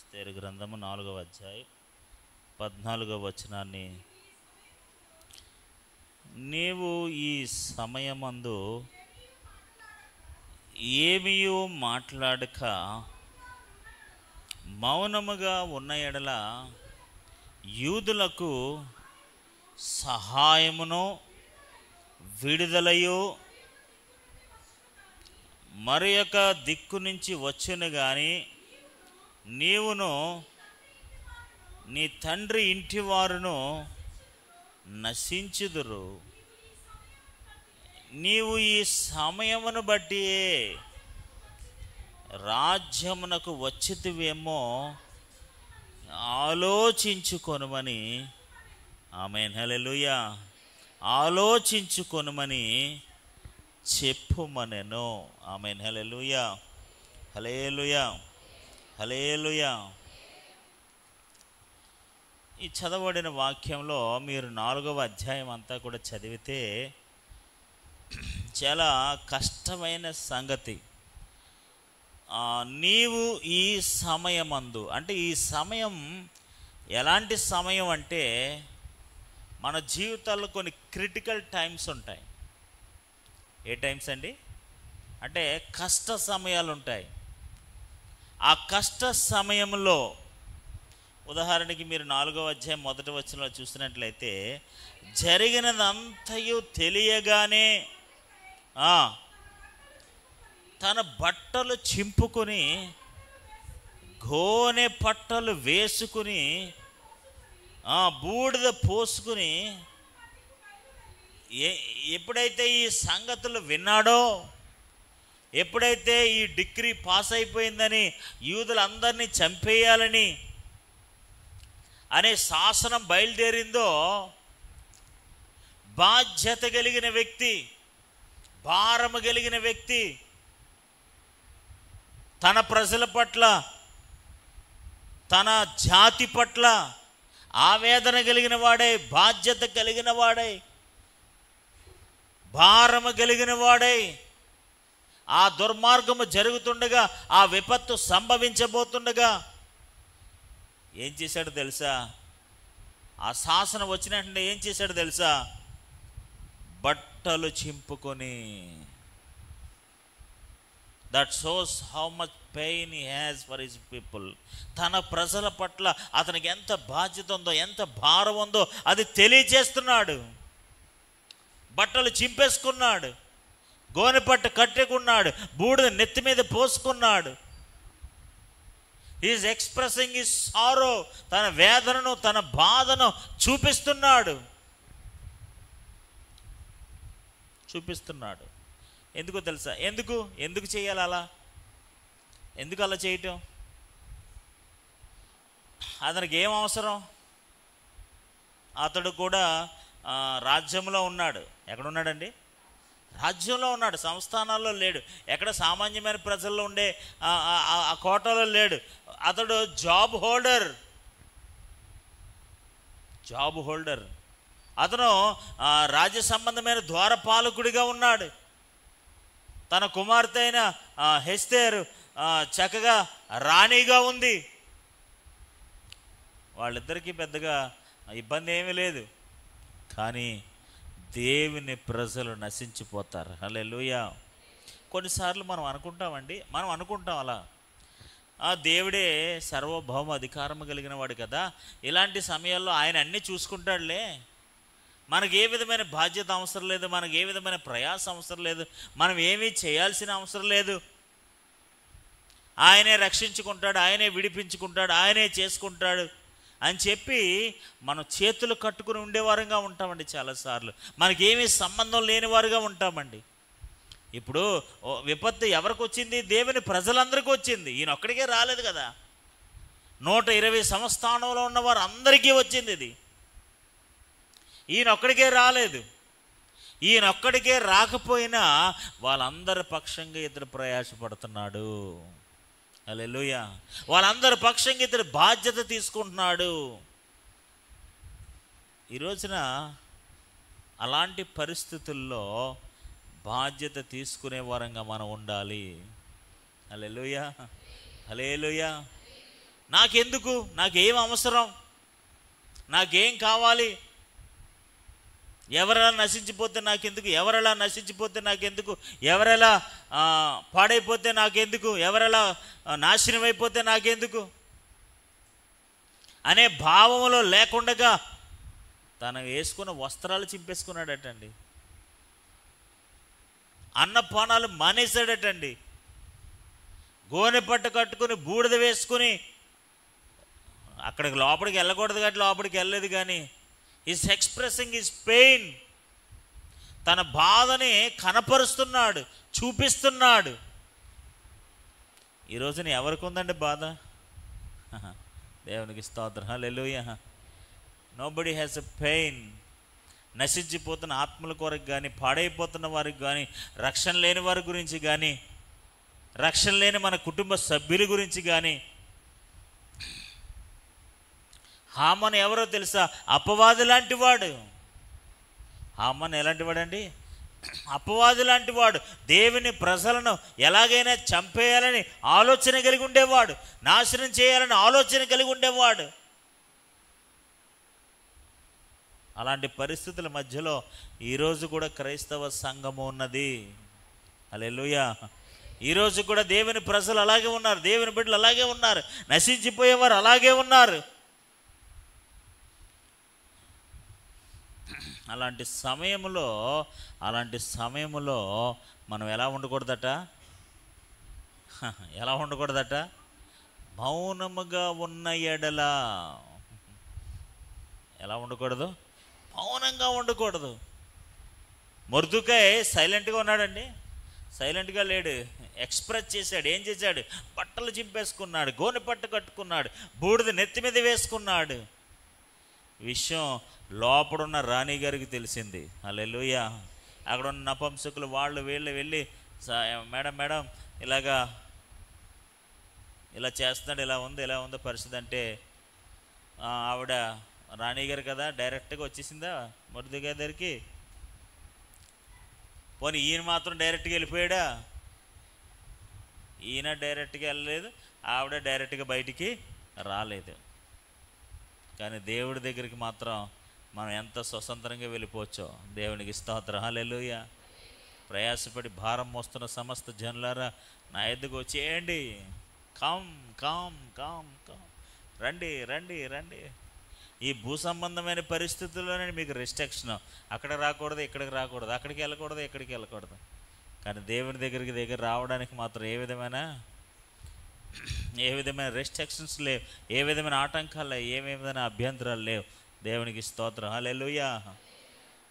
ఎస్తేరు గ్రంథము 4వ అధ్యాయం 14వ వచనాన్ని, నీవు ఈ సమయమందు ఏమీయూ మాట్లాడక మౌనముగా ఉన్న ఎడల యూదులకు సహాయమును విడుదలయు మరి యొక్క దిక్కు నుంచి వచ్చును గాని నీవును నీ తండ్రి ఇంటి వారును నశించుదురు. నీవు ఈ సమయమును బట్టి రాజ్యమునకు వచ్చితివేమో ఆలోచించుకొనుమని, ఆమేన్, హల్లెలూయా, ఆలోచించుకొనుమని చెప్పుమనెను. ఆమేన్, హల్లెలూయా, హల్లెలూయా, హల్లెలూయా. ఈ చదవబడిన వాక్యంలో మీరు 4వ అధ్యాయం అంతా కూడా చదివితే చాలా కష్టమైన సంగతి. నీవు ఈ సమయమందు అంటే ఈ సమయం ఎలాంటి సమయం అంటే మన జీవితాల్లో కొన్ని క్రిటికల్ టైమ్స్ ఉంటాయి. ఏ టైమ్స్ అండి? అంటే కష్ట సమయాలు ఉంటాయి. ఆ కష్ట సమయంలో ఉదాహరణకి మీరు 4వ అధ్యాయం 1వ వచనంలో చూసినట్లయితే, జరిగినదంతయు తెలియగానే తన బట్టలు చింపుకొని గోనె పట్టలు వేసుకుని బూడిద పోసుకుని ఎప్పుడైతే ఈ సంగతులు విన్నాడో, ఎప్పుడైతే ఈ డిగ్రీ పాస్ అయిపోయిందని యూదులందరినీ చంపేయాలని అనే శాసనం బయలుదేరిందో, బాధ్యత కలిగిన వ్యక్తి, భారము కలిగిన వ్యక్తి, తన ప్రజల పట్ల, తన జాతి పట్ల ఆవేదన కలిగిన వాడై, బాధ్యత కలిగిన వాడై, భారము కలిగిన వాడై, ఆ దుర్మార్గము జరుగుతుండగా, ఆ విపత్తు సంభవించబోతుండగా ఏం చేశాడు తెలుసా? ఆ శాసనం వచ్చినట్టు ఏం చేశాడు తెలుసా? బట్టలు చింపుకొని. That shows how much pain he has for his people. తన ప్రజల పట్ల అతనికి ఎంత బాధ్యత ఉందో, ఎంత భారం ఉందో అది తెలియజేస్తున్నాడు. బట్టలు చింపేసుకున్నాడు, గోనె పట్టు కట్టుకున్నాడు, బూడిద నెత్తి మీద పోసుకున్నాడు. ఈజ్ ఎక్స్ప్రెసింగ్ హిస్ సారో, తన వేదనను, తన బాధను చూపిస్తున్నాడు. ఎందుకో తెలుసా? ఎందుకు చేయాలి అలా? ఎందుకు అలా చేయటం? అతనికి ఏం అవసరం? అతడు కూడా రాజ్యంలో ఉన్నాడు. ఎక్కడున్నాడండి? రాజ్యంలో ఉన్నాడు, సంస్థానాల్లో లేడు, ఎక్కడ సామాన్యమైన ప్రజల్లో ఉండే ఆ కోటలో లేడు. అతడు జాబ్ హోల్డర్. అతను రాజ్య సంబంధమైన ద్వారపాలకుడిగా ఉన్నాడు. తన కుమార్తె అయిన ఎస్తేరు చక్కగా రాణిగా ఉంది. వాళ్ళిద్దరికీ పెద్దగా ఇబ్బంది ఏమీ లేదు. కానీ దేవుని ప్రజలు నశించిపోతారు. హల్లెలూయా. కొన్నిసార్లు మనం అనుకుంటాం అలా, దేవుడే సర్వభౌమ అధికారం కలిగిన వాడు కదా, ఇలాంటి సమయాల్లో ఆయన అన్నీ చూసుకుంటాడులే, మనకు ఏ విధమైన బాధ్యత అవసరం లేదు, మనకు ఏ విధమైన ప్రయాస అవసరం లేదు, మనం ఏమీ చేయాల్సిన అవసరం లేదు, ఆయనే రక్షించుకుంటాడు, ఆయనే విడిపించుకుంటాడు, ఆయనే చేసుకుంటాడు అని చెప్పి మనం చేతులు కట్టుకుని ఉండేవారుగా ఉంటామండి. చాలాసార్లు మనకేమీ సంబంధం లేని వారుగా ఉంటామండి. ఇప్పుడు విపత్తు ఎవరికి వచ్చింది? దేవుని ప్రజలందరికీ వచ్చింది. ఈయన ఒక్కడికే రాలేదు కదా, 120 సంస్థానంలో ఉన్న వారు అందరికీ వచ్చింది ఇది. ఈయన ఒక్కడికే రాలేదు. ఈయన ఒక్కడికే రాకపోయినా వాళ్ళందరి పక్షంగా ఇతడు ప్రయాసపడుతున్నాడు. హల్లెలూయా. వాళ్ళందరి పక్షంగా ఇతడు బాధ్యత తీసుకుంటున్నాడు. ఈ రోజున అలాంటి పరిస్థితుల్లో బాధ్యత తీసుకునే వారంగా మనం ఉండాలి. హల్లెలూయా, హల్లెలూయా. నాకెందుకు, నాకేం అవసరం, నాకేం కావాలి, ఎవరెలా నశించిపోతే నాకెందుకు, ఎవరెలా నశించిపోతే నాకెందుకు, ఎవరెలా పాడైపోతే నాకెందుకు, ఎవరెలా నాశనం అయిపోతే నాకెందుకు అనే భావంలో లేకుండగా తను వేసుకున్న వస్త్రాలు చింపేసుకున్నాడటండి. అన్నపానాలు మానేశాడటండి. గోనె పట్ట కట్టుకుని బూడిద వేసుకుని అక్కడికి లోపలికి వెళ్ళకూడదు కాబట్టి లోపలికి వెళ్ళలేదు. కానీ ఈజ్ ఎక్స్ప్రెసింగ్ హిస్ పెయిన్, తన బాధని కనపరుస్తున్నాడు, చూపిస్తున్నాడు. ఈ రోజున ఎవరికి ఉందండి బాధ? దేవునికి స్తోత్రం, hallelujah. Nobody has a pain. నశించిపోతున్న ఆత్మల కొరకు కానీ, పాడైపోతున్న వారికి కానీ, రక్షణ లేని వారి గురించి కానీ, రక్షణ లేని మన కుటుంబ సభ్యుల గురించి కానీ. హామాను ఎవరో తెలుసా? అపవాది లాంటి వాడు. హామాను ఎలాంటి వాడండి? అపవాది లాంటి వాడు. దేవుని ప్రజలను ఎలాగైనా చంపేయాలని ఆలోచన కలిగి ఉండేవాడు, నాశనం చేయాలని ఆలోచన కలిగి ఉండేవాడు. అలాంటి పరిస్థితుల మధ్యలో ఈరోజు కూడా క్రైస్తవ సంఘము ఉన్నది. హల్లెలూయా. ఈరోజు కూడా దేవుని ప్రజలు అలాగే ఉన్నారు, దేవుని బిడ్డలు అలాగే ఉన్నారు, నశించిపోయేవారు అలాగే ఉన్నారు. అలాంటి సమయంలో మనం ఎలా ఉండకూడదట? ఎలా ఉండకూడదట? మౌనముగా ఉన్న ఎడల. ఎలా ఉండకూడదు? మౌనంగా ఉండకూడదు. మొర్దుకాయ్ సైలెంట్గా ఉన్నాడండి? సైలెంట్గా లేడు, ఎక్స్ప్రెస్ చేశాడు. ఏం చేశాడు? బట్టలు చింపేసుకున్నాడు, గోనె పట్టు కట్టుకున్నాడు, బూడిద నెత్తి మీద వేసుకున్నాడు. విషయం లోపడున్న రాణి గారికి తెలిసింది. హల్లెలూయా. అక్కడ ఉన్న నపుంసకులు వాళ్ళు వీళ్ళు వెళ్ళి, మేడం ఇలా చేస్తున్నాడు, ఇలా ఉందో పరిస్థితి అంటే, ఆవిడ రాణి గారు కదా డైరెక్ట్గా వచ్చేసిందా మొర్దెకాయ్ దగ్గరికి? పోనీ ఈయన మాత్రం డైరెక్ట్గా వెళ్ళిపోయాడా? ఈయన డైరెక్ట్గా వెళ్ళలేదు, ఆవిడ డైరెక్ట్గా బయటికి రాలేదు. కానీ దేవుడి దగ్గరికి మాత్రం మనం ఎంత స్వతంత్రంగా వెళ్ళిపోవచ్చో దేవునికి స్తోత్రం, హల్లెలూయా. ప్రయాసపడి భారం మోస్తున్న సమస్త జనులారా నా ఎద్దుకు వచ్చేయండి. కమ్ కమ్ కమ్ కమ్, రండి రండి రండి. ఈ భూ సంబంధమైన పరిస్థితుల్లోనే మీకు రెస్ట్రిక్షన్. అక్కడ రాకూడదు, ఇక్కడికి రాకూడదు, అక్కడికి వెళ్ళకూడదు, ఇక్కడికి వెళ్ళకూడదు. కానీ దేవుని దగ్గర రావడానికి మాత్రం ఏ విధమైన రెస్ట్రిక్షన్స్ లేవు, ఏ విధమైన ఆటంకాలు లేవు, ఏ విధమైన అభ్యంతరాలు లేవు. దేవునికి స్తోత్రం, హల్లెలూయా.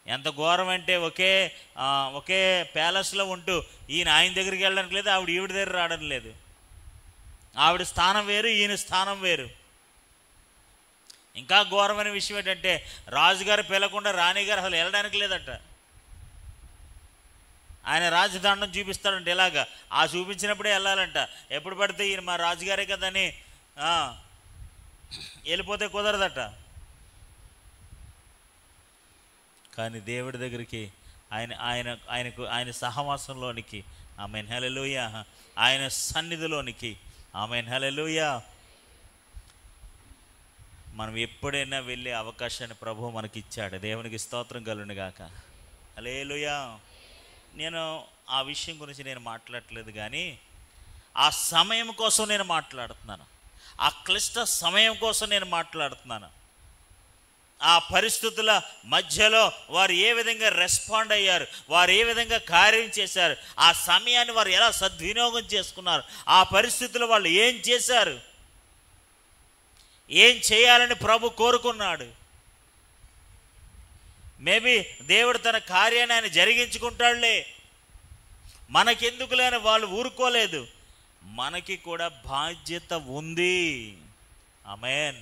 ఎంత ఘోరం అంటే ఒకే ప్యాలెస్లో ఉంటూ ఆయన దగ్గరికి వెళ్ళడానికి లేదు, ఆవిడ ఈవిడ దగ్గర రావడం లేదు. ఆవిడ స్థానం వేరు, ఈయన స్థానం వేరు. ఇంకా ఘోరమైన విషయం ఏంటంటే రాజుగారు పిలకుండా రాణిగారు అసలు వెళ్ళడానికి లేదట. ఆయన రాజదండం చూపిస్తాడంట ఇలాగా, ఆ చూపించినప్పుడే వెళ్ళాలంట. ఎప్పుడు పడితే ఈయన మా రాజుగారే కదని వెళ్ళిపోతే కుదరదట. కానీ దేవుడి దగ్గరికి ఆయన సహవాసంలోనికి, ఆమేన్ హల్లెలూయా, ఆయన సన్నిధిలోనికి, ఆమేన్ హల్లెలూయా, మనం ఎప్పుడైనా వెళ్ళే అవకాశాన్ని ప్రభువు మనకి ఇచ్చాడు. దేవునికి స్తోత్రం కలుగును గాక, హల్లెలూయా. నేను ఆ విషయం గురించి నేను మాట్లాడట్లేదు, కానీ ఆ సమయం కోసం నేను మాట్లాడుతున్నాను, ఆ క్లిష్ట సమయం కోసం నేను మాట్లాడుతున్నాను. ఆ పరిస్థితుల మధ్యలో వారు ఏ విధంగా రెస్పాండ్ అయ్యారు, వారు ఏ విధంగా కార్యం చేశారు, ఆ సమయాన్ని వారు ఎలా సద్వినియోగం చేసుకున్నారు, ఆ పరిస్థితుల్లో వాళ్ళు ఏం చేశారు, ఏం చేయాలని ప్రభు కోరుకున్నాడు. మేబీ దేవుడు తన కార్యాన్ని ఆయన జరిగించుకుంటాడులే, మనకెందుకు లేని వాళ్ళు ఊరుకోలేదు. మనకి కూడా బాధ్యత ఉంది. ఆమేన్.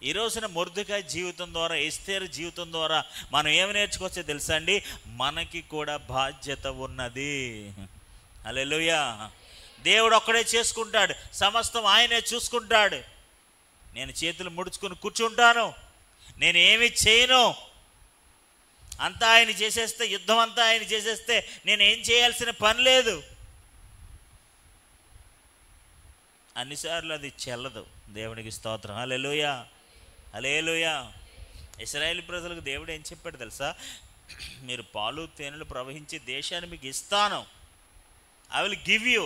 ఈ రోజున మొర్దెకాయి జీవితం ద్వారా, ఎస్తేరు జీవితం ద్వారా మనం ఏమి నేర్చుకోవచ్చో తెలుసా అండి? మనకి కూడా బాధ్యత ఉన్నది. హల్లెలూయా. దేవుడు ఒక్కడే చేసుకుంటాడు, సమస్తం ఆయనే చూసుకుంటాడు. నేను చేతులు ముడుచుకొని కూర్చుంటాను, నేను ఏమి చేయను, అంతా ఆయన చేసేస్తే, యుద్ధం అంతా ఆయన చేసేస్తే నేను ఏం చేయాల్సిన పని లేదు. అన్నిసార్లు అది చెల్లదు. దేవునికి స్తోత్రం. హల్లెలూయా, హల్లెలూయా. ఇశ్రాయేలు ప్రజలకు దేవుడు ఏం చెప్పాడు తెలుసా? మీరు పాలు తేనెలు ప్రవహించి దేశాన్ని మీకు ఇస్తాను, ఐ విల్ గివ్ యూ,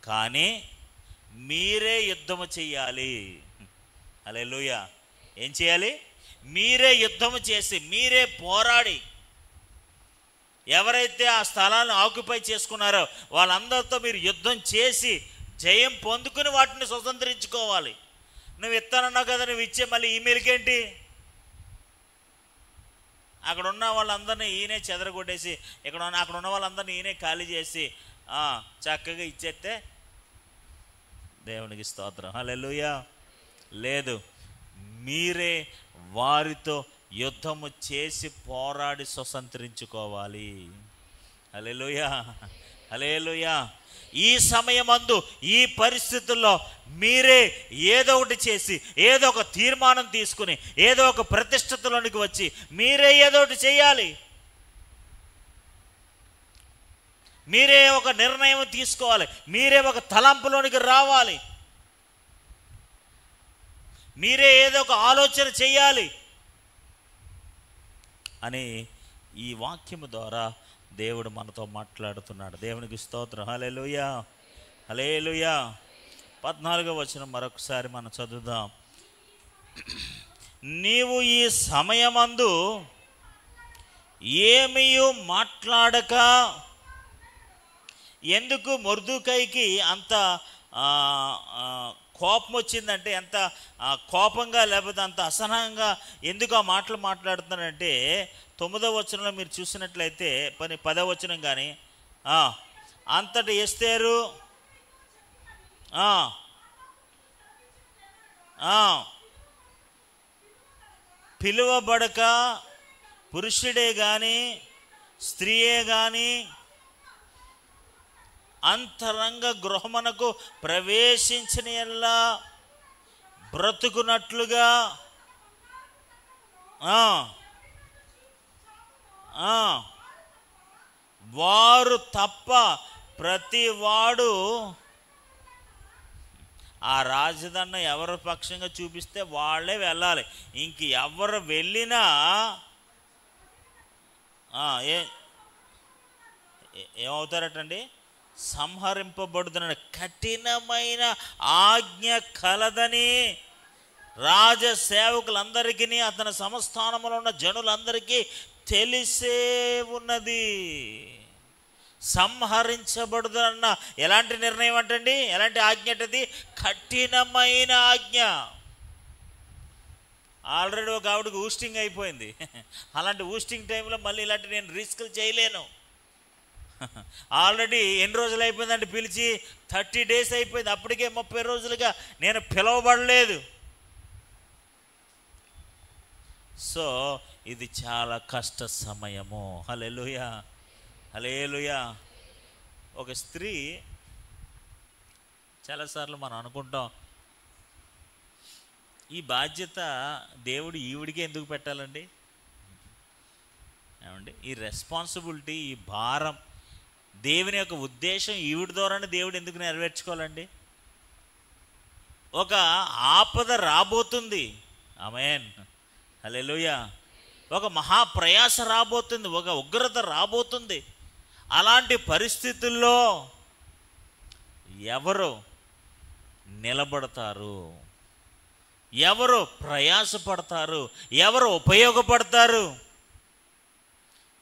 కానీ మీరే యుద్ధము చెయ్యాలి. హల్లెలూయా. ఏం చేయాలి? మీరే యుద్ధము చేసి, మీరే పోరాడి, ఎవరైతే ఆ స్థలాన్ని ఆక్యుపై చేసుకున్నారో వాళ్ళందరితో మీరు యుద్ధం చేసి జయం పొందుకుని వాటిని స్వతంత్రించుకోవాలి. నువ్వు ఇస్తానన్నావు కదా, నువ్వు ఇచ్చే మళ్ళీ ఈమెయిల్కేంటి? అక్కడ ఉన్న వాళ్ళందరినీ ఈయనే చెదరగొట్టేసి అక్కడ ఉన్న వాళ్ళందరినీ ఈయనే ఖాళీ చేసి చక్కగా ఇచ్చేస్తే దేవునికి స్తోత్రం. హల్లెలూయా. లేదు, మీరే వారితో యుద్ధము చేసి పోరాడి స్వతంత్రించుకోవాలి. హల్లెలూయా, హల్లెలూయా. ఈ సమయమందు ఈ పరిస్థితుల్లో మీరే ఏదో ఒకటి చేసి, ఏదో ఒక తీర్మానం తీసుకుని, ఏదో ఒక ప్రతిష్టతలోనికి వచ్చి మీరే ఏదో ఒకటి చేయాలి. మీరే ఒక నిర్ణయం తీసుకోవాలి, మీరే ఒక తలంపులోనికి రావాలి, మీరే ఏదో ఒక ఆలోచన చేయాలి అని ఈ వాక్యము ద్వారా దేవుడు మనతో మాట్లాడుతున్నాడు. దేవునికి స్తోత్రం. హల్లెలూయా, హల్లెలూయా. 14వ వచనం మరొకసారి మనం చదువుదాం. నీవు ఈ సమయమందు ఏమీయూ మాట్లాడక, ఎందుకు మొర్దెకైకి అంత కోపం వచ్చిందంటే, ఎంత కోపంగా లేకపోతే అంత అసహనంగా ఎందుకు ఆ మాటలు మాట్లాడుతున్నాడంటే, 9వ వచనంలో మీరు చూసినట్లయితే 10వ వచనం కానీ, అంతటి ఎస్తేరు పిలువబడక పురుషుడే కానీ స్త్రీయే కానీ అంతరంగ గృహమునకు ప్రవేశించిన ఎల్లా బ్రతుకున్నట్లుగా వారు తప్ప ప్రతివాడు ఆ రాజదన్న ఎవరి పక్షంగా చూపిస్తే వాళ్ళే వెళ్ళాలి. ఇంక ఎవరు వెళ్ళినా ఏమవుతారటండి? సంహరింపబడుతున్న కఠినమైన ఆజ్ఞ కలదని రాజసేవకులందరికీ, అతని సంస్థానంలో ఉన్న జనులందరికీ తెలిసే ఉన్నది. సంహరించబడుదన్న ఎలాంటి నిర్ణయం అంటండి? ఎలాంటి ఆజ్ఞ అంటది? కఠినమైన ఆజ్ఞ. ఆల్రెడీ ఒక ఆవిడకి ఊస్టింగ్ అయిపోయింది. అలాంటి ఊస్టింగ్ టైంలో మళ్ళీ ఇలాంటి నేను రిస్క్ చేయలేను. ఆల్రెడీ ఎన్ని రోజులు అయిపోయిందంటే పిలిచి 30 days అయిపోయింది, అప్పటికే 30 రోజులుగా నేను పిలవబడలేదు. సో ఇది చాలా కష్ట సమయము. హల్లెలూయా, హల్లెలూయా. ఒక స్త్రీ, చాలాసార్లు మనం అనుకుంటాం ఈ బాధ్యత దేవుడు ఈవిడికి ఎందుకు పెట్టాలండి? ఏమండి, ఈ రెస్పాన్సిబిలిటీ, ఈ భారం, దేవుని యొక్క ఉద్దేశం ఈవిడి ద్వారానే దేవుడు ఎందుకు నెరవేర్చుకోవాలండి? ఒక ఆపద రాబోతుంది. ఆమేన్, హల్లెలూయా. ఒక మహాప్రయాస రాబోతుంది, ఒక ఉగ్రత రాబోతుంది. అలాంటి పరిస్థితుల్లో ఎవరు నిలబడతారు? ఎవరు ప్రయాసపడతారు? ఎవరు ఉపయోగపడతారు?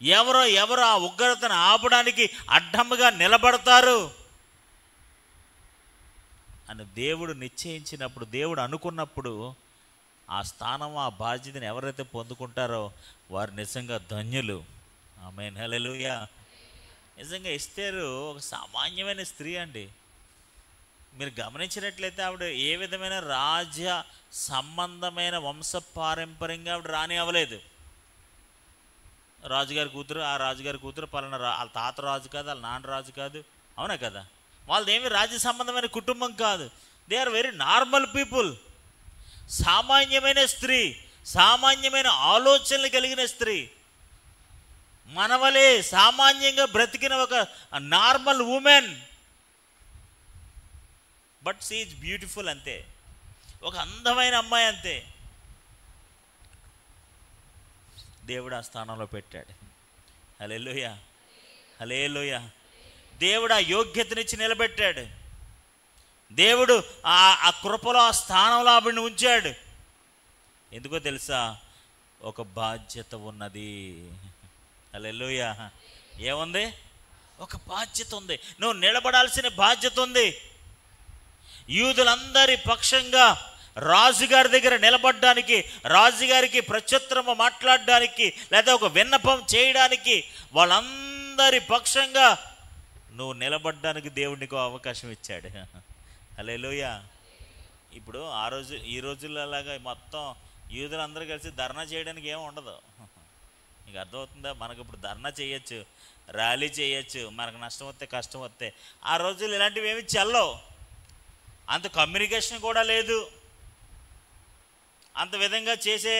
ఎవరు ఆ ఉగ్రతను ఆపడానికి అడ్డముగా నిలబడతారు అని దేవుడు నిశ్చయించినప్పుడు, దేవుడు అనుకున్నప్పుడు ఆ స్థానం, ఆ బాధ్యతను ఎవరైతే పొందుకుంటారో వారు నిజంగా ధన్యులు. ఆమేన్, హల్లెలూయా. నిజంగా ఎస్తేరు ఒక సామాన్యమైన స్త్రీ అండి. మీరు గమనించినట్లయితే ఆవిడ ఏ విధమైన రాజ సంబంధమైన వంశపారంపర్యంగా ఆవిడ రాని అవ్వలేదు. రాజుగారి కూతురు, ఆ రాజుగారి కూతురు పలానా వాళ్ళ తాత రాజు కాదు, వాళ్ళ నాన్న రాజు కాదు, అవునా కదా? వాళ్ళదేమి రాజ్య సంబంధమైన కుటుంబం కాదు. They are very normal people. సామాన్యమైన స్త్రీ, సామాన్యమైన ఆలోచనలు కలిగిన స్త్రీ, మనవలే సామాన్యంగా బ్రతికిన ఒక normal women. But she is beautiful అంతే. ఒక అందమైన అమ్మాయి అంతే. దేవుడు ఆ స్థానంలో పెట్టాడు. హల్లెలూయా, హల్లెలూయా. దేవుడు ఆ యోగ్యతనిచ్చి నిలబెట్టాడు. దేవుడు ఆ కృపలో ఆ స్థానంలో ఆవిడని ఉంచాడు. ఎందుకో తెలుసా? ఒక బాధ్యత ఉన్నది. హల్లెలూయా. ఏముంది? ఒక బాధ్యత ఉంది. నువ్వు నిలబడాల్సిన బాధ్యత ఉంది. యూదులందరి పక్షంగా రాజుగారి దగ్గర నిలబడడానికి, రాజుగారికి ప్రత్యుత్తరము మాట్లాడడానికి, లేదా ఒక విన్నపం చేయడానికి, వాళ్ళందరి పక్షంగా నువ్వు నిలబడడానికి దేవుడు నీకు అవకాశం ఇచ్చాడు. హల్లెలూయా. ఇప్పుడు ఈ రోజుల్లో అలాగా మొత్తం యూదులందరూ కలిసి ధర్నా చేయడానికి ఏమి ఉండదు. నీకు అర్థమవుతుందా? మనకు ఇప్పుడు ధర్నా చేయొచ్చు, ర్యాలీ చేయొచ్చు, మనకు నష్టం వస్తే కష్టం వస్తే. ఆ రోజులు ఇలాంటివి ఏమి చెల్లవు. అంత కమ్యూనికేషన్ కూడా లేదు. అంత విధంగా చేసే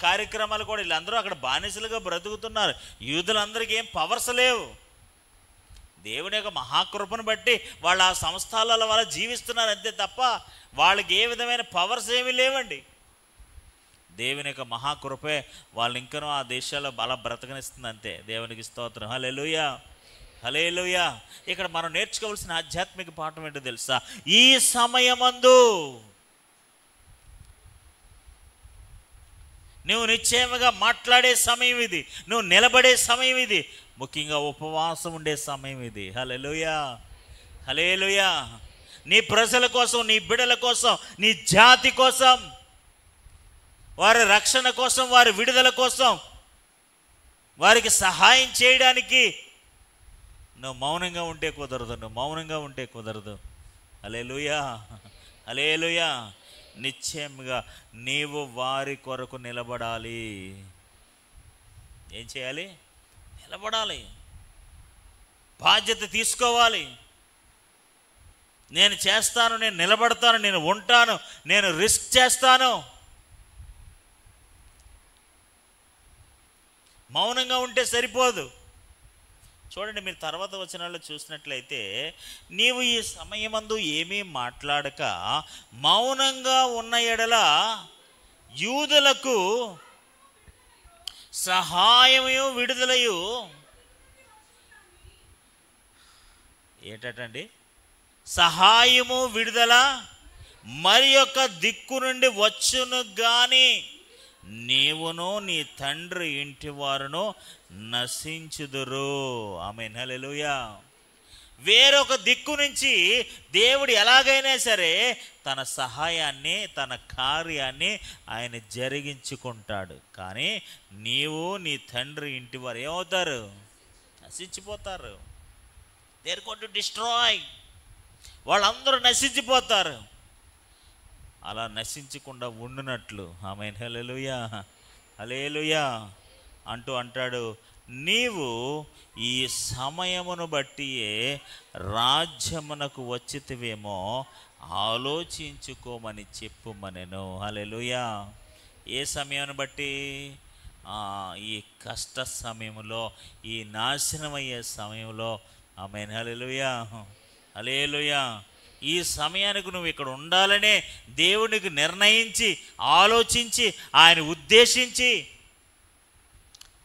కార్యక్రమాలు కూడా వీళ్ళందరూ అక్కడ బానిసలుగా బ్రతుకుతున్నారు. యూదులందరికీ ఏం పవర్స్ లేవు. దేవుని యొక్క మహాకృపను బట్టి వాళ్ళ ఆ సంస్థల వల్ల జీవిస్తున్నారు అంతే తప్ప వాళ్ళకి ఏ విధమైన పవర్స్ ఏమీ లేవండి. దేవుని యొక్క మహాకృపే వాళ్ళు ఇంకనూ ఆ దేశాల్లో అలా బ్రతకనిస్తుంది అంతే. దేవునికి స్తోత్రం. హల్లెలూయా, హల్లెలూయా. ఇక్కడ మనం నేర్చుకోవాల్సిన ఆధ్యాత్మిక పాఠం ఏంటో తెలుసా? ఈ సమయమందు నువ్వు నిశ్చయముగా మాట్లాడే సమయం ఇది, నువ్వు నిలబడే సమయం ఇది, ముఖ్యంగా ఉపవాసం ఉండే సమయం ఇది. హల్లెలూయా, హల్లెలూయా. నీ ప్రజల కోసం, నీ బిడ్డల కోసం, నీ జాతి కోసం, వారి రక్షణ కోసం, వారి విడుదల కోసం, వారికి సహాయం చేయడానికి నువ్వు మౌనంగా ఉంటే కుదరదు. నువ్వు మౌనంగా ఉంటే కుదరదు. హల్లెలూయా, హల్లెలూయా. నిశ్చయంగా నీవు వారి కొరకు నిలబడాలి. ఏం చేయాలి? నిలబడాలి. బాధ్యత తీసుకోవాలి. నేను చేస్తాను, నేను నిలబడతాను, నేను ఉంటాను, నేను రిస్క్ చేస్తాను. మౌనంగా ఉంటే సరిపోదు. చూడండి, మీరు తర్వాత వచనాల్లో చూసినట్లయితే, నీవు ఈ సమయమందు ఏమీ మాట్లాడక మౌనంగా ఉన్న ఎడల యూదులకు సహాయము విడుదలయు ఏంటండి? సహాయము విడుదల మరి యొక్క దిక్కు నుండి వచ్చును గాని నీవును నీ తండ్రి ఇంటి వారును నశించుదురు. ఆమేన్, హల్లెలూయా. వేరొక దిక్కు నుంచి దేవుడు ఎలాగైనా సరే తన సహాయాన్ని, తన కార్యాన్ని ఆయన జరిగించుకుంటాడు. కానీ నీవు నీ తండ్రి ఇంటి వారు ఏమవుతారు? నశించిపోతారు. They are going to destroy. వాళ్ళందరూ నశించిపోతారు. అలా నశించకుండా ఉండునట్లు, ఆమేన్, హల్లెలూయా, హల్లెలూయా అంటాడు, నీవు ఈ సమయమును బట్టియే రాజ్యమునకు వచ్చితివేమో ఆలోచించుకోమని చెప్పుమనెను. హల్లెలూయా. ఏ సమయాన్ని బట్టి? ఈ కష్ట సమయంలో, ఈ నాశనమయ్యే సమయంలో. ఆమేన్, హల్లెలూయా, హల్లెలూయా. ఈ సమయానికి నువ్వు ఇక్కడ ఉండాలనే దేవునికి నిర్ణయించి, ఆలోచించి, ఆయన ఉద్దేశించి,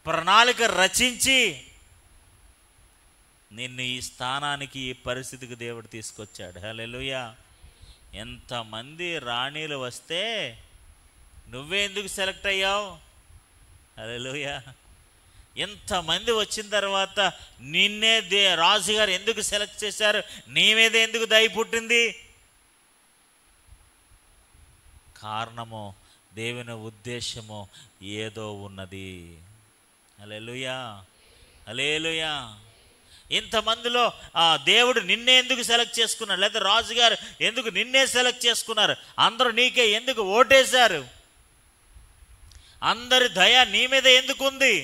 ప్రణాళిక రచించి నిన్ను ఈ స్థానానికి, ఈ పరిస్థితికి దేవుడు తీసుకొచ్చాడు. హల్లెలూయా. ఎంతమంది రాణీలు వస్తే నువ్వే ఎందుకు సెలెక్ట్ అయ్యావు? హల్లెలూయా. ఎంతమంది వచ్చిన తర్వాత నిన్నే రాజుగారు ఎందుకు సెలెక్ట్ చేశారు? నీ మీద ఎందుకు దయ పుట్టింది? కారణము, దేవుని ఉద్దేశము ఏదో ఉన్నది. హల్లెలూయా, హల్లెలూయా. ఇంతమందిలో దేవుడు నిన్నే ఎందుకు సెలెక్ట్ చేసుకున్నాడు? లేదా రాజుగారు ఎందుకు నిన్నే సెలెక్ట్ చేసుకున్నారు? అందరూ నీకే ఎందుకు ఓటేశారు? అందరి దయ నీ మీద ఎందుకు ఉంది?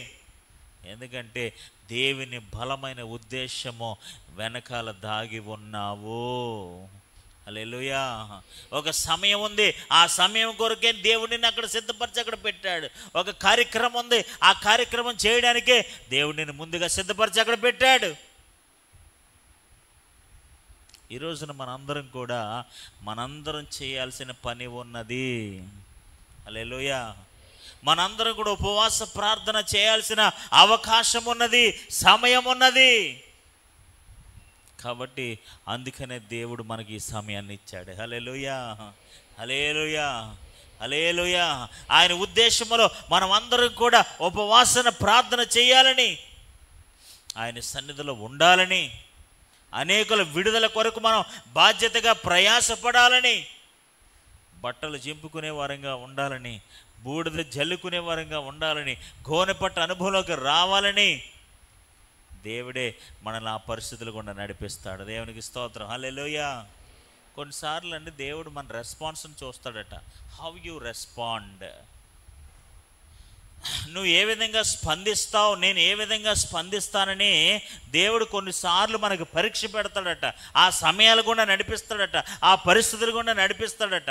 ఎందుకంటే దేవుని బలమైన ఉద్దేశము వెనకాల దాగి ఉన్నావు. హల్లెలూయా. ఒక సమయం ఉంది, ఆ సమయం కొరకే దేవుడిని అక్కడ సిద్ధపరిచి అక్కడ పెట్టాడు. ఒక కార్యక్రమం ఉంది, ఆ కార్యక్రమం చేయడానికే దేవుడిని ముందుగా సిద్ధపరిచి అక్కడ పెట్టాడు. ఈ రోజున మనందరం చేయాల్సిన పని ఉన్నది. హల్లెలూయా. మనందరం కూడా ఉపవాస ప్రార్థన చేయాల్సిన అవకాశం ఉన్నది, సమయం ఉన్నది. కాబట్టి అందుకనే దేవుడు మనకి ఈ సమయాన్ని ఇచ్చాడు. హల్లెలూయా, హల్లెలూయా, హల్లెలూయా. ఆయన ఉద్దేశంలో మనం అందరం కూడా ఉపవాసన ప్రార్థన చేయాలని, ఆయన సన్నిధిలో ఉండాలని, అనేకుల విడుదల కొరకు మనం బాధ్యతగా ప్రయాసపడాలని, బట్టలు చింపుకునే వారంగా ఉండాలని, బూడిద జల్లుకునే వారంగా ఉండాలని, గోనెపట్ట అనుభవంలోకి రావాలని దేవుడే మనల్ని ఆ పరిస్థితులు గుండా నడిపిస్తాడు. దేవునికి స్తోత్రం. హల్లెలూయా. కొన్నిసార్లు అండి దేవుడు మన రెస్పాన్స్ని చూస్తాడట. హౌ యు రెస్పాండ్, నువ్వు ఏ విధంగా స్పందిస్తావు, నేను ఏ విధంగా స్పందిస్తానని దేవుడు కొన్నిసార్లు మనకు పరీక్ష పెడతాడట. ఆ సమయాలు గుండా నడిపిస్తాడట, ఆ పరిస్థితులు గుండా నడిపిస్తాడట.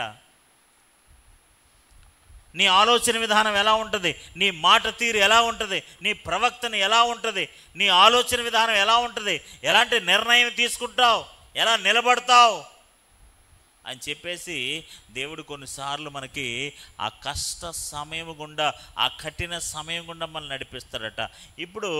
నీ ఆలోచన విధానం ఎలా ఉంటుంది, నీ మాట తీరు ఎలా ఉంటుంది, నీ ప్రవక్తన ఎలా ఉంటుంది, నీ ఆలోచన విధానం ఎలా ఉంటుంది, ఎలాంటి నిర్ణయం తీసుకుంటావు, ఎలా నిలబడతావు అని చెప్పేసి దేవుడు కొన్నిసార్లు మనకి ఆ కష్ట సమయం గుండా, ఆ కఠిన సమయం గుండా మనల్ని నడిపిస్తాడట. ఇప్పుడు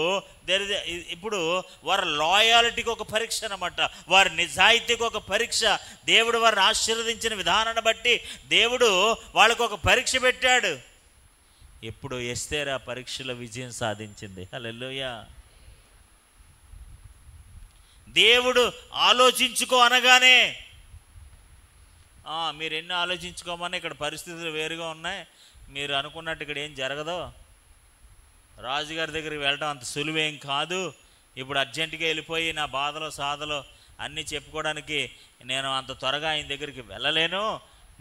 వారి లాయాలిటీకి ఒక పరీక్ష అన్నమాట, వారి నిజాయితీకి ఒక పరీక్ష. దేవుడు వారిని ఆశీర్వదించిన విధానాన్ని బట్టి దేవుడు వాళ్ళకు ఒక పరీక్ష పెట్టాడు. ఎప్పుడు ఎస్తేర్ ఆ పరీక్షలో విజయం సాధించింది. హల్లెలూయా. దేవుడు ఆలోచించుకో అనగానే, మీరు ఎన్ని ఆలోచించుకోమని, ఇక్కడ పరిస్థితులు వేరుగా ఉన్నాయి, మీరు అనుకున్నట్టు ఇక్కడ ఏం జరగదు, రాజుగారి దగ్గరికి వెళ్ళడం అంత సులువేం కాదు, ఇప్పుడు అర్జెంటుగా వెళ్ళిపోయి నా బాధలో సాధలో అన్నీ చెప్పుకోవడానికి నేను అంత త్వరగా ఆయన దగ్గరికి వెళ్ళలేను,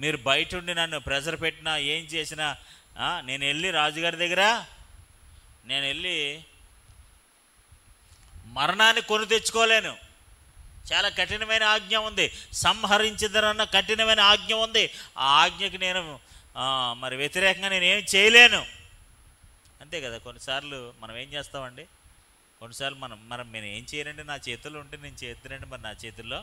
మీరు బయట ఉండి నన్ను ప్రెజర్ పెట్టినా ఏం చేసినా నేను వెళ్ళి రాజుగారి దగ్గర నేను వెళ్ళి మరణాన్ని కొని తెచ్చుకోలేను. చాలా కఠినమైన ఆజ్ఞ ఉంది, సంహరించదరన్న కఠినమైన ఆజ్ఞ ఉంది. ఆ ఆజ్ఞకి నేను మరి వ్యతిరేకంగా నేను ఏం చేయలేను. అంతే కదా. కొన్నిసార్లు మనం ఏం చేస్తామండి, కొన్నిసార్లు నేను ఏం చేయనండి, నా చేతుల్లో ఉంటే నేను చేద్దునండి, మరి నా చేతుల్లో,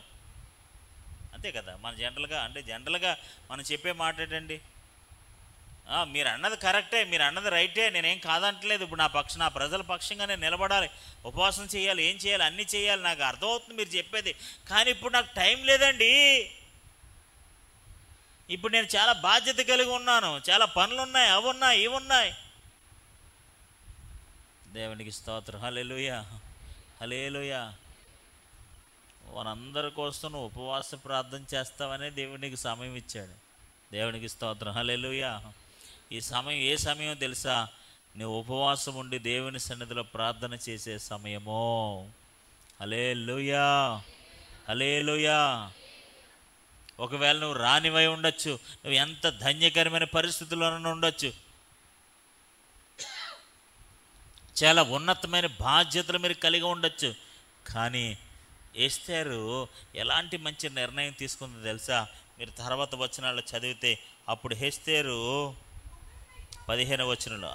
అంతే కదా. మన జనరల్గా మనం చెప్పే మాట ఏంటండి, మీరు అన్నది కరెక్టే, మీరు అన్నది రైటే, నేనేం కాదంటలేదు, ఇప్పుడు నా ప్రజల పక్షంగా నేను నిలబడాలి, ఉపవాసం చేయాలి, ఏం చేయాలి, అన్నీ చేయాలి, నాకు అర్థమవుతుంది మీరు చెప్పేది, కానీ ఇప్పుడు నాకు టైం లేదండి, ఇప్పుడు నేను చాలా బాధ్యత కలిగి ఉన్నాను, చాలా పనులు ఉన్నాయి, అవి ఉన్నాయి, ఇవి ఉన్నాయి. దేవునికి స్తోత్రం. హల్లెలూయా, హల్లెలూయా. వారందరి కోసం నువ్వు ఉపవాస ప్రార్థన చేస్తావనే దేవునికి సమయం ఇచ్చాడు. దేవునికి స్తోత్రం. హల్లెలూయా. ఈ సమయం ఏ సమయం తెలుసా, నువ్వు ఉపవాసం ఉండి దేవుని సన్నిధిలో ప్రార్థన చేసే సమయమో. హల్లెలూయా, హల్లెలూయా. ఒకవేళ నువ్వు రానివై ఉండొచ్చు, నువ్వు ఎంత ధన్యకరమైన పరిస్థితుల్లోనూ ఉండొచ్చు, చాలా ఉన్నతమైన బాధ్యతలు మీరు కలిగి ఉండొచ్చు, కానీ ఎస్తేరు ఎలాంటి మంచి నిర్ణయం తీసుకుందో తెలుసా. మీరు తర్వాత వచనాల్లో చదివితే, అప్పుడు ఎస్తేరు 15వ వచనంలో,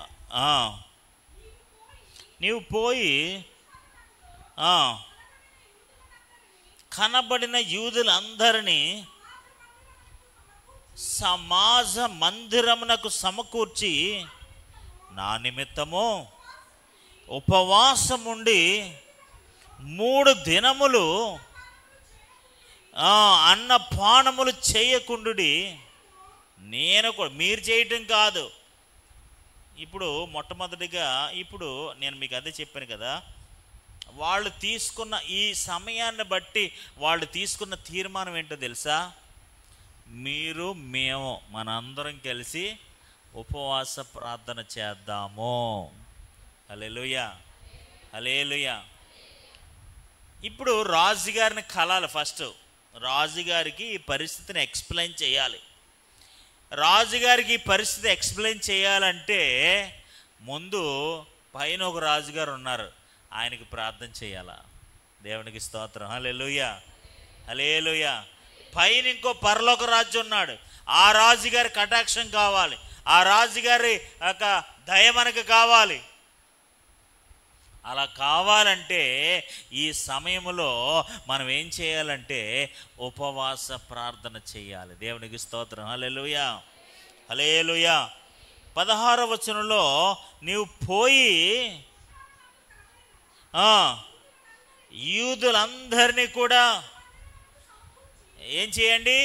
నీవు పోయి కనబడిన యూదులందరినీ సమాజ మందిరమునకు సమకూర్చి నా నిమిత్తము ఉపవాసం ఉండి 3 దినములు అన్నపానములు చేయకుండుడి. నేను కూడా, మీరు చేయటం కాదు. ఇప్పుడు మొట్టమొదటిగా నేను మీకు అదే చెప్పాను కదా, వాళ్ళు తీసుకున్న ఈ సమయాన్ని బట్టి వాళ్ళు తీసుకున్న తీర్మానం ఏంటో తెలుసా, మేము మనందరం కలిసి ఉపవాస ప్రార్థన చేద్దాము. హల్లెలూయా, హల్లెలూయా. ఇప్పుడు రాజుగారిని కలాలి, ఫస్ట్ రాజుగారికి ఈ పరిస్థితిని ఎక్స్ప్లెయిన్ చేయాలి. రాజుగారికి ఈ పరిస్థితి ఎక్స్ప్లెయిన్ చేయాలంటే ముందు పైన ఒక రాజుగారు ఉన్నారు, ఆయనకి ప్రార్థన చేయాలా. దేవునికి స్తోత్రం. హల్లెలూయా, హల్లెలూయా. పైన ఇంకో పరలోక రాజు ఉన్నాడు, ఆ రాజుగారి కటాక్షం కావాలి, ఆ రాజుగారి యొక్క దయ మనకు కావాలి. అలా కావాలంటే ఈ సమయంలో మనం ఏం చేయాలంటే ఉపవాస ప్రార్థన చేయాలి. దేవునికి స్తోత్రం. హల్లెలూయా, హల్లెలూయా. 16వ వచనంలో నీవు పోయి యూదులందరినీ కూడా ఏం చేయండి?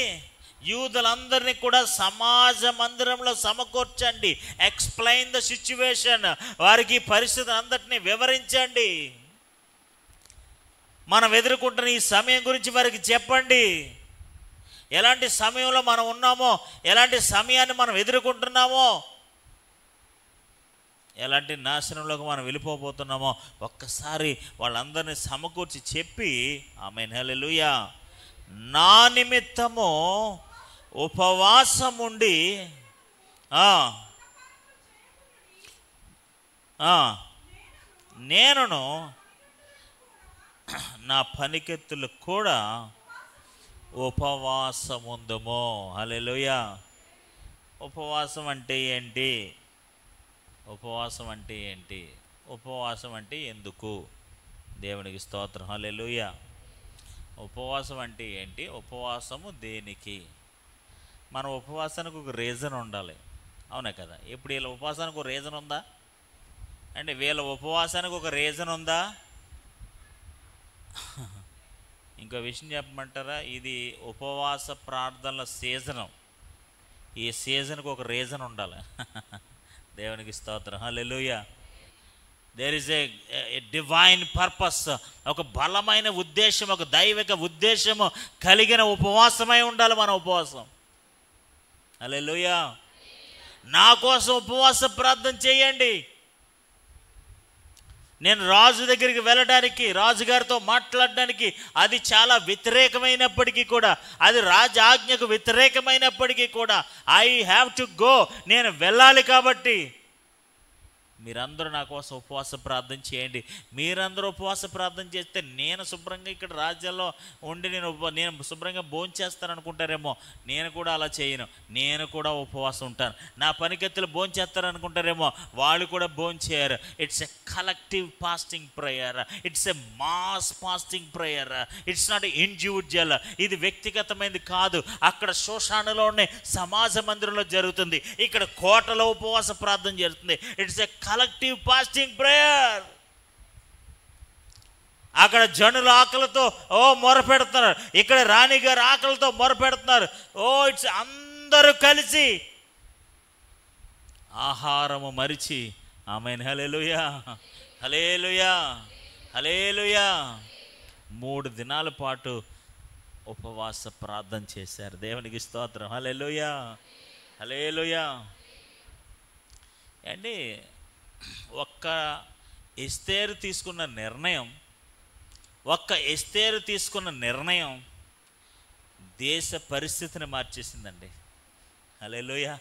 యూదులందరినీ కూడా సమాజ మందిరంలో సమకూర్చండి. Explain the situation. వారికి పరిస్థితి అందరినీ వివరించండి. మనం ఎదుర్కొంటున్న ఈ సమయం గురించి వారికి చెప్పండి. ఎలాంటి సమయంలో మనం ఉన్నామో, ఎలాంటి సమయాన్ని మనం ఎదుర్కొంటున్నామో, ఎలాంటి నాశనంలోకి మనం వెళ్ళిపోతున్నామో ఒక్కసారి వాళ్ళందరినీ సమకూర్చి చెప్పి, ఆమేన్, హల్లెలూయా, నా నిమిత్తము ఉపవాసం ఉండి నేనును నా పనికెత్తులు కూడా ఉపవాసముందుము. హల్లెలూయా. ఉపవాసం అంటే ఏంటి? ఉపవాసం అంటే ఏంటి? ఉపవాసం అంటే ఎందుకు? దేవునికి స్తోత్రం. హల్లెలూయా. ఉపవాసం అంటే ఏంటి? ఉపవాసము దేనికి? మన ఉపవాసానికి ఒక రీజన్ ఉండాలి. అవునా కదా? ఇప్పుడు వీళ్ళ ఉపవాసానికి ఒక రీజన్ ఉందా? అంటే వీళ్ళ ఉపవాసానికి ఒక రీజన్ ఉందా? ఇంకో విషయం చెప్పమంటారా? ఇది ఉపవాస ప్రార్థనల సీజను. ఈ సీజన్కి ఒక రీజన్ ఉండాలి. దేవునికి స్తోత్రం. Hallelujah. There is a divine purpose. ఒక బలమైన ఉద్దేశం, ఒక దైవిక ఉద్దేశము కలిగిన ఉపవాసమై ఉండాలి మన ఉపవాసం. హల్లెలూయా. నా కోసం ఉపవాస ప్రార్థన చేయండి. నేను రాజు దగ్గరికి వెళ్ళడానికి, రాజుగారితో మాట్లాడడానికి అది చాలా వ్యతిరేకమైనప్పటికీ కూడా, అది రాజాజ్ఞకు వ్యతిరేకమైనప్పటికీ కూడా ఐ హ్యావ్ టు గో, నేను వెళ్ళాలి. కాబట్టి మీరందరూ నా కోసం ఉపవాస ప్రార్థన చేయండి. మీరందరూ ఉపవాస ప్రార్థన చేస్తే నేను శుభ్రంగా ఇక్కడ రాజ్యంలో ఉండి నేను శుభ్రంగా భోంచేస్తాను అనుకుంటారేమో. నేను కూడా అలా చేయను. నేను కూడా ఉపవాసం ఉంటాను. నా పనికెత్తులు భోంచేస్తారు అనుకుంటారేమో. వాళ్ళు కూడా భోంచేయరు. It's a collective fasting prayer. It's a mass fasting prayer. It's not individual. ఇది వ్యక్తిగతమైనది కాదు. అక్కడ శోషానులోనే సమాజ మందిరంలో జరుగుతుంది. ఇక్కడ కోటలో ఉపవాస ప్రార్థన జరుగుతుంది. It's a collective fasting prayer. అక్కడ జనుల ఆకలితో మొరపెడుతున్నారు. ఇక్కడ రాణిగారు ఆకలితో మొరపెడుతున్నారు. ఇట్స్ అందరూ కలిసి ఆహారము మరిచి, ఆమేన్, హల్లెలూయా, హల్లెలూయా, హల్లెలూయా, 3 దినాల పాటు ఉపవాస ప్రార్థన చేశారు. దేవునికి స్తోత్రం. హల్లెలూయా, హల్లెలూయా. అండి, ఒక్క ఎస్తేరు తీసుకున్న నిర్ణయం దేశ పరిస్థితిని మార్చేసిందండి. హల్లెలూయా.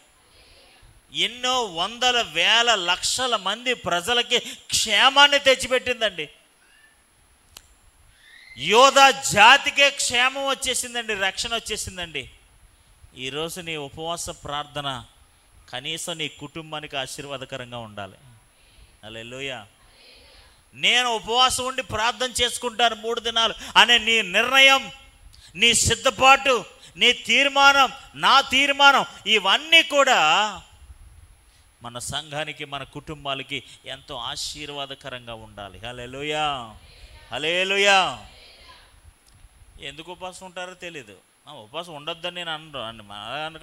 ఎన్నో వందల వేల లక్షల మంది ప్రజలకి క్షేమాన్ని తెచ్చిపెట్టిందండి. యోధా జాతికే క్షేమం వచ్చేసిందండి, రక్షణ వచ్చేసిందండి. ఈరోజు నీ ఉపవాస ప్రార్థన కనీసం నీ కుటుంబానికి ఆశీర్వాదకరంగా ఉండాలి. హల్లెలూయా. నేను ఉపవాసం ఉండి ప్రార్థన చేసుకుంటాను 3 దినాలు అనే నీ నిర్ణయం, నీ సిద్ధపాటు, నీ తీర్మానం, నా తీర్మానం, ఇవన్నీ కూడా మన సంఘానికి, మన కుటుంబాలకి ఎంతో ఆశీర్వాదకరంగా ఉండాలి. హల్లెలూయా, హల్లెలూయా. ఎందుకు ఉపవాసం ఉంటారో తెలీదు. ఉపవాసం ఉండొద్దని నేను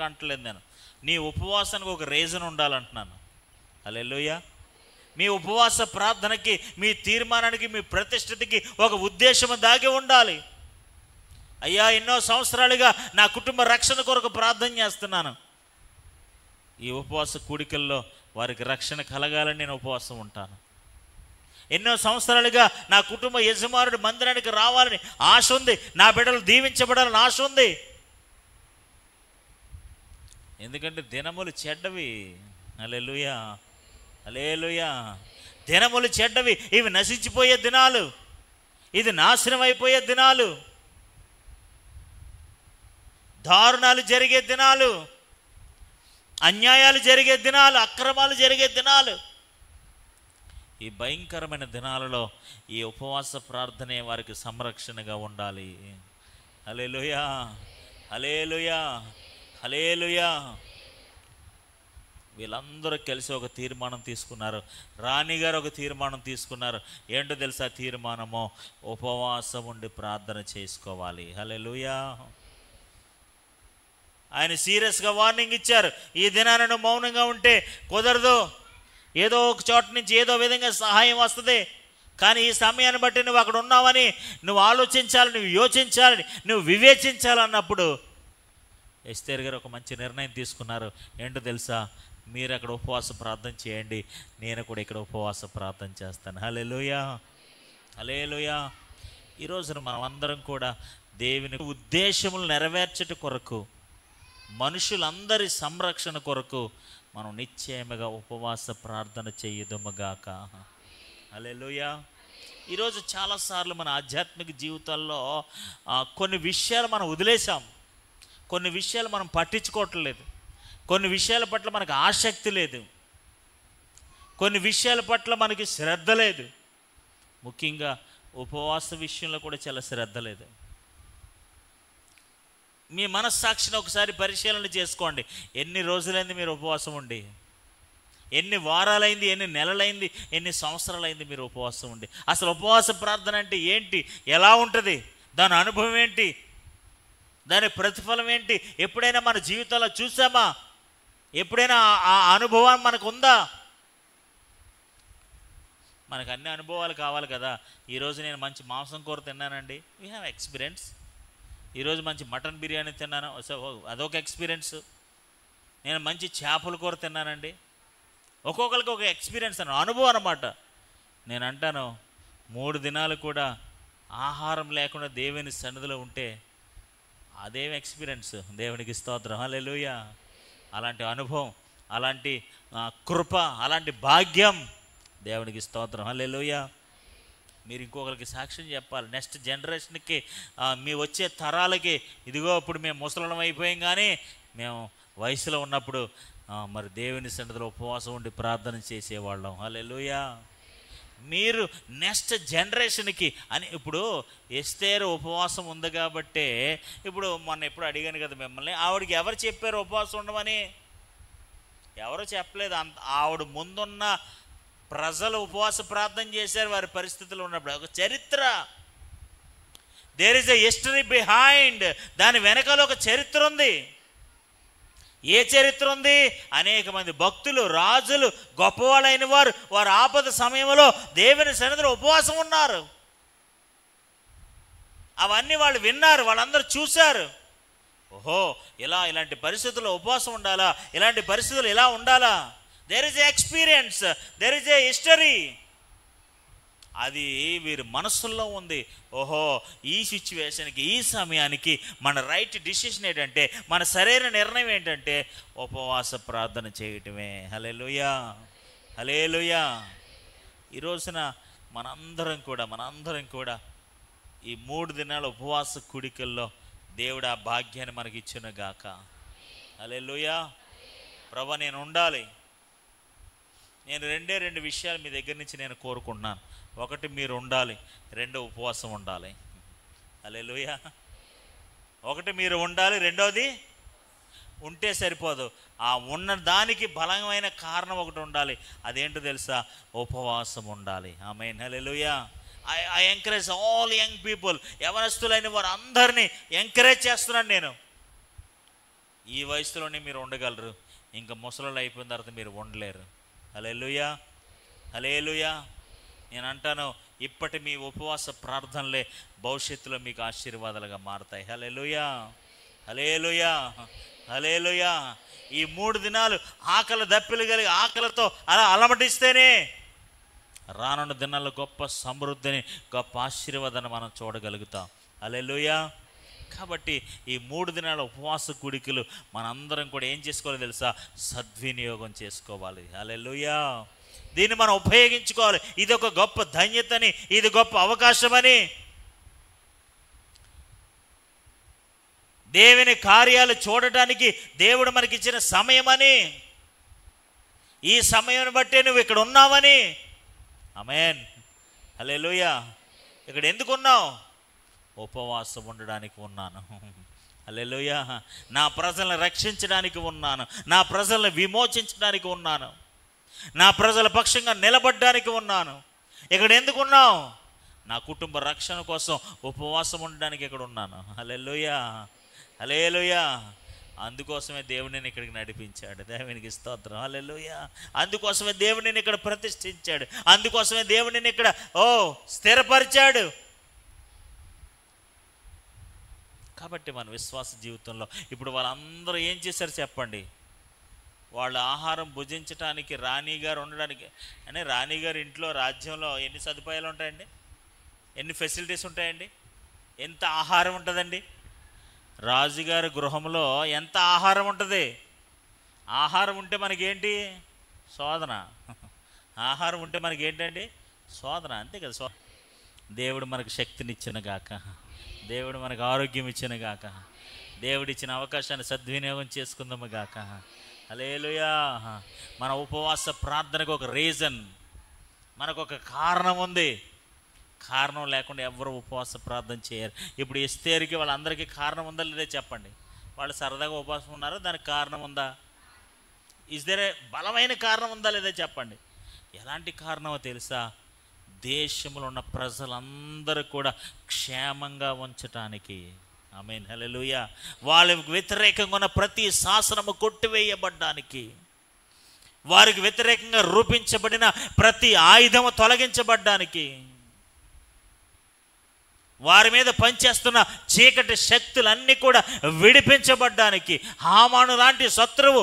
అంటలేదు. నేను నీ ఉపవాసానికి ఒక రీజన్ ఉండాలంటున్నాను. హల్లెలూయా. మీ ఉపవాస ప్రార్థనకి, మీ తీర్మానానికి, మీ ప్రతిష్టతకి ఒక ఉద్దేశం దాగి ఉండాలి. అయ్యా, ఎన్నో సంవత్సరాలుగా నా కుటుంబ రక్షణ కొరకు ప్రార్థన చేస్తున్నాను. ఈ ఉపవాస కూడికల్లో వారికి రక్షణ కలగాలని నేను ఉపవాసం ఉంటాను. ఎన్నో సంవత్సరాలుగా నా కుటుంబ యజమానుడు మందిరానికి రావాలని ఆశ ఉంది. నా బిడ్డలు దీవించబడాలని ఆశ ఉంది. ఎందుకంటే దినములు చెడ్డవి. హల్లెలూయా, హల్లెలూయా. దినములు చెడ్డవి. ఇవి నశించిపోయే దినాలు. ఇది నాశనం అయిపోయే దినాలు. దారుణాలు జరిగే దినాలు, అన్యాయాలు జరిగే దినాలు, అక్రమాలు జరిగే దినాలు. ఈ భయంకరమైన దినాలలో ఈ ఉపవాస ప్రార్థనే వారికి సంరక్షణగా ఉండాలి. హల్లెలూయా, హల్లెలూయా, హల్లెలూయా. వీళ్ళందరూ కలిసి ఒక తీర్మానం తీసుకున్నారు. రాణిగారు ఒక తీర్మానం తీసుకున్నారు. ఏంటో తెలుసా తీర్మానమో? ఉపవాసం ఉండి ప్రార్థన చేసుకోవాలి. హల్లెలూయా. ఆయన సీరియస్గా వార్నింగ్ ఇచ్చారు. ఈ దినాన నువ్వు మౌనంగా ఉంటే కుదరదు. ఏదో ఒక చోట నుంచి ఏదో విధంగా సహాయం వస్తుంది, కానీ ఈ సమయాన్ని బట్టి నువ్వు అక్కడ ఉన్నావని నువ్వు ఆలోచించాలి, నువ్వు యోచించాలి, నువ్వు వివేచించాలన్నప్పుడు ఎస్తేర్ గారు ఒక మంచి నిర్ణయం తీసుకున్నారు. ఏంటో తెలుసా? మీరు అక్కడ ఉపవాస ప్రార్థన చేయండి, నేను కూడా ఇక్కడ ఉపవాస ప్రార్థన చేస్తాను. హల్లెలూయా, హల్లెలూయా. ఈ రోజున మనం అందరం కూడా దేవుని ఉద్దేశములు నెరవేర్చట కొరకు, మనుషులందరి సంరక్షణ కొరకు మనం నిశ్చయముగా ఉపవాస ప్రార్థన చేయుదుముగాక. హల్లెలూయా. ఈరోజు చాలాసార్లు మన ఆధ్యాత్మిక జీవితాల్లో కొన్ని విషయాలు మనం వదిలేసాం, కొన్ని విషయాలు మనం పట్టించుకోవట్లేదు, కొన్ని విషయాల పట్ల మనకు ఆసక్తి లేదు, కొన్ని విషయాల పట్ల మనకి శ్రద్ధ లేదు. ముఖ్యంగా ఉపవాస విషయంలో కూడా చాలా శ్రద్ధ లేదు. మీ మనస్సాక్షిని ఒకసారి పరిశీలన చేసుకోండి. ఎన్ని రోజులైంది మీరు ఉపవాసం ఉండి? ఎన్ని వారాలైంది, ఎన్ని నెలలైంది, ఎన్ని సంవత్సరాలైంది మీరు ఉపవాసం ఉండి? అసలు ఉపవాస ప్రార్థన అంటే ఏంటి, ఎలా ఉంటుంది, దాని అనుభవం ఏంటి, దాని ప్రతిఫలం ఏంటి? ఎప్పుడైనా మన జీవితంలో చూసామా? ఎప్పుడైనా ఆ అనుభవం మనకు ఉందా? మనకు అన్ని అనుభవాలు కావాలి కదా. ఈరోజు నేను మంచి మాంసం కూర తిన్నానండి, వీ హ్యావ్ ఎక్స్పీరియన్స్. ఈరోజు మంచి మటన్ బిర్యానీ తిన్నాను, అదొక ఎక్స్పీరియన్స్. నేను మంచి చేపల కూర తిన్నానండి. ఒక్కొక్కరికి ఒక ఎక్స్పీరియన్స్ అనుభవం అన్నమాట. నేను అంటాను, 3 దినాలు కూడా ఆహారం లేకుండా దేవుని సన్నిధిలో ఉంటే అదేం ఎక్స్పీరియన్స్. దేవునికి స్తోత్రం. హల్లెలూయా. అలాంటి అనుభవం, అలాంటి కృప, అలాంటి భాగ్యం దేవునికి స్తోత్రం. హల్లెలూయా. మీరు ఇంకొకరికి సాక్ష్యం చెప్పాలి. నెక్స్ట్ జనరేషన్కి, మీ వచ్చే తరాలకి, ఇదిగో ఇప్పుడు మేము ముసలం అయిపోయాం, కానీ మేము వయసులో ఉన్నప్పుడు మరి దేవుని సన్నిధిలో ఉపవాసం ఉండి ప్రార్థన చేసేవాళ్ళం. హల్లెలూయా. మీరు నెక్స్ట్ జనరేషన్కి అని, ఇప్పుడు ఎస్తేరు ఉపవాసం ఉంది కాబట్టే, ఇప్పుడు మొన్న ఎప్పుడు అడిగాను కదా మిమ్మల్ని, ఆవిడకి ఎవరు చెప్పారు ఉపవాసం ఉండమని? ఎవరు చెప్పలేదు. ఆవిడ ముందున్న ప్రజలు ఉపవాస ప్రార్థన చేశారు వారి పరిస్థితులు ఉన్నప్పుడు. ఒక చరిత్ర, there is a history behind. దాని వెనకాల ఒక చరిత్ర ఉంది. ఏ చరిత్ర ఉంది? అనేక మంది భక్తులు, రాజులు, గొప్పవాళ్ళైన వారు వారి ఆపద సమయంలో దేవుని సన్నిధిలో ఉపవాసం ఉన్నారు. అవన్నీ వాళ్ళు విన్నారు, వాళ్ళందరూ చూశారు. ఓహో, ఇలాంటి పరిస్థితుల్లో ఉపవాసం ఉండాలా, ఇలాంటి పరిస్థితులు ఇలా ఉండాలా. There is a experience, there is a history. అది వీరి మనస్సుల్లో ఉంది. ఓహో, ఈ సిచ్యువేషన్కి, ఈ సమయానికి మన రైట్ డిసిషన్ ఏంటంటే, మన సరైన నిర్ణయం ఏంటంటే ఉపవాస ప్రార్థన చేయటమే. హల్లెలూయా, హల్లెలూయా. ఈ రోజున మనందరం కూడా ఈ 3 దినాల ఉపవాస కూడికల్లో దేవుడు ఆ భాగ్యాన్ని మనకి ఇచ్చునుగాక. హల్లెలూయా. ప్రభువా, నేను ఉండాలి. నేను 2 విషయాలు మీ దగ్గర నుంచి నేను కోరుకుంటున్నాను. ఒకటి, మీరు ఉండాలి. 2 ఉపవాసం ఉండాలి. హల్లెలూయా. ఒకటి మీరు ఉండాలి, రెండోది ఉంటే సరిపోదు. ఆ ఉన్న దానికి బలమైన కారణం ఒకటి ఉండాలి. అదేంటో తెలుసా? ఉపవాసం ఉండాలి. Amen. Hallelujah. I encourage all young people, యవనస్తులైన వారు అందరినీ ఎంకరేజ్ చేస్తున్నాను నేను. ఈ వయసులోనే మీరు ఉండగలరు, ఇంకా ముసలు అయిపోయిన తర్వాత మీరు ఉండలేరు. హల్లెలూయా, హల్లెలూయా. నేను అంటాను, ఇప్పటి మీ ఉపవాస ప్రార్థనలే భవిష్యత్తులో మీకు ఆశీర్వాదాలుగా మారుతాయి. హల్లెలూయా, హల్లెలూయా, హల్లెలూయా. ఈ 3 దినాలు ఆకలి దప్పిలు కలిగి ఆకలితో అలా అలమటిస్తేనే రానున్న దినాల్లో గొప్ప సమృద్ధిని, గొప్ప ఆశీర్వాదాన్ని మనం చూడగలుగుతాం. హల్లెలూయా. కాబట్టి ఈ 3 దినాల ఉపవాస కూడికలు మనందరం కూడా ఏం చేసుకోవాలి తెలుసా? సద్వినియోగం చేసుకోవాలి. హల్లెలూయా. దీన్ని మనం ఉపయోగించుకోవాలి. ఇది ఒక గొప్ప ధన్యతని, ఇది గొప్ప అవకాశమని, దేవుని కార్యాలు చూడటానికి దేవుడు మనకిచ్చిన సమయమని, ఈ సమయాన్ని బట్టే నువ్వు ఇక్కడ ఉన్నావని, ఆమేన్. హల్లెలూయా. ఇక్కడ ఎందుకున్నావు? ఉపవాసం ఉండడానికి ఉన్నాను. హల్లెలూయా. నా ప్రజలను రక్షించడానికి ఉన్నాను, నా ప్రజలను విమోచించడానికి ఉన్నాను, నా ప్రజల పక్షంగా నిలబడడానికి ఉన్నాను. ఇక్కడ ఎందుకున్నావు? నా కుటుంబ రక్షణ కోసం ఉపవాసం ఉండడానికి ఇక్కడ ఉన్నాను. హల్లెలూయా, హల్లెలూయా. అందుకోసమే దేవుడిని ఇక్కడికి నడిపించాడు. దేవునికి స్తోత్రం. హల్లెలూయా. అందుకోసమే దేవుడిని ఇక్కడ ప్రతిష్ఠించాడు. అందుకోసమే దేవుడిని ఇక్కడ స్థిరపరిచాడు. కాబట్టి మన విశ్వాస జీవితంలో ఇప్పుడు వాళ్ళందరూ ఏం చేశారు చెప్పండి? వాళ్ళ ఆహారం భుజించడానికి రాణిగారు ఉండడానికి, అంటే రాణిగారి ఇంట్లో రాజ్యంలో ఎన్ని సదుపాయాలు ఉంటాయండి? ఎన్ని ఫెసిలిటీస్ ఉంటాయండి? ఎంత ఆహారం ఉంటుందండి? రాజుగారి గృహంలో ఎంత ఆహారం ఉంటుంది? ఆహారం ఉంటే మనకేంటి? శోధన. ఆహారం ఉంటే మనకేంటండి? శోధన. అంతే కదా. దేవుడు మనకు శక్తినిచ్చిన గాక, దేవుడు మనకు ఆరోగ్యం ఇచ్చిన గాక, దేవుడిచ్చిన అవకాశాన్ని సద్వినియోగం చేసుకుందాము గాక. హల్లెలూయా. మన ఉపవాస ప్రార్థనకు ఒక రీజన్, మనకు ఒక కారణం ఉంది. కారణం లేకుండా ఎవరు ఉపవాస ప్రార్థన చేయరు. ఇప్పుడు ఎస్తేరుకి వాళ్ళందరికీ కారణం ఉందా లేదా చెప్పండి? వాళ్ళు సరదాగా ఉపవాసం ఉన్నారో దానికి కారణం ఉందా? ఇదే బలమైన కారణం ఉందా లేదా చెప్పండి? ఎలాంటి కారణమో తెలుసా? దేశంలో ఉన్న ప్రజలందరూ కూడా క్షేమంగా ఉంచటానికి. ఆమేన్. హల్లెలూయా. వాళ్ళకి వ్యతిరేకంగా ఉన్న ప్రతి శాసనము కొట్టివేయబడ్డానికి, వారికి వ్యతిరేకంగా రూపించబడిన ప్రతి ఆయుధము తొలగించబడ్డానికి, వారి మీద పనిచేస్తున్న చీకటి శక్తులన్నీ కూడా విడిపించబడ్డానికి, హామాను లాంటి శత్రువు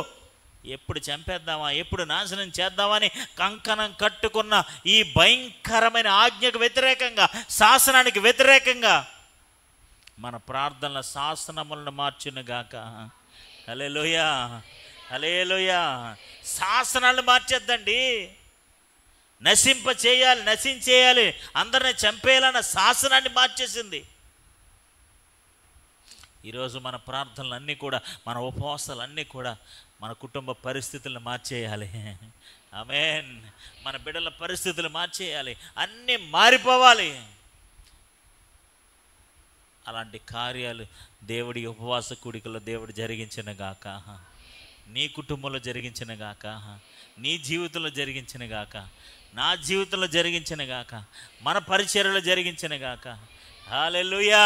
ఎప్పుడు చంపేద్దామా, ఎప్పుడు నాశనం చేద్దామని కంకణం కట్టుకున్న ఈ భయంకరమైన ఆజ్ఞకు వ్యతిరేకంగా, శాసనానికి వ్యతిరేకంగా మన ప్రార్థనల శాసనములను మార్చునుగాక. హల్లెలూయా, హల్లెలూయా. శాసనాలను మార్చేద్దండి. నశింపచేయాలి, నశించేయాలి, అందరిని చంపేయాలన్న శాసనాన్ని మార్చేసింది. ఈరోజు మన ప్రార్థనలన్నీ కూడా, మన ఉపవాసాలన్నీ కూడా మన కుటుంబ పరిస్థితులను మార్చేయాలి. ఆమేన్. మన బిడ్డల పరిస్థితులు మార్చేయాలి, అన్నీ మారిపోవాలి. అలాంటి కార్యాలు దేవుడి ఉపవాస కూడికలో దేవుడు జరిగించిన గాక, నీ కుటుంబంలో జరిగించిన గాక, నీ జీవితంలో జరిగించిన గాక, నా జీవితంలో జరిగించిన గాక, మన పరిచర్యలో జరిగించిన గాక. హల్లెలూయా.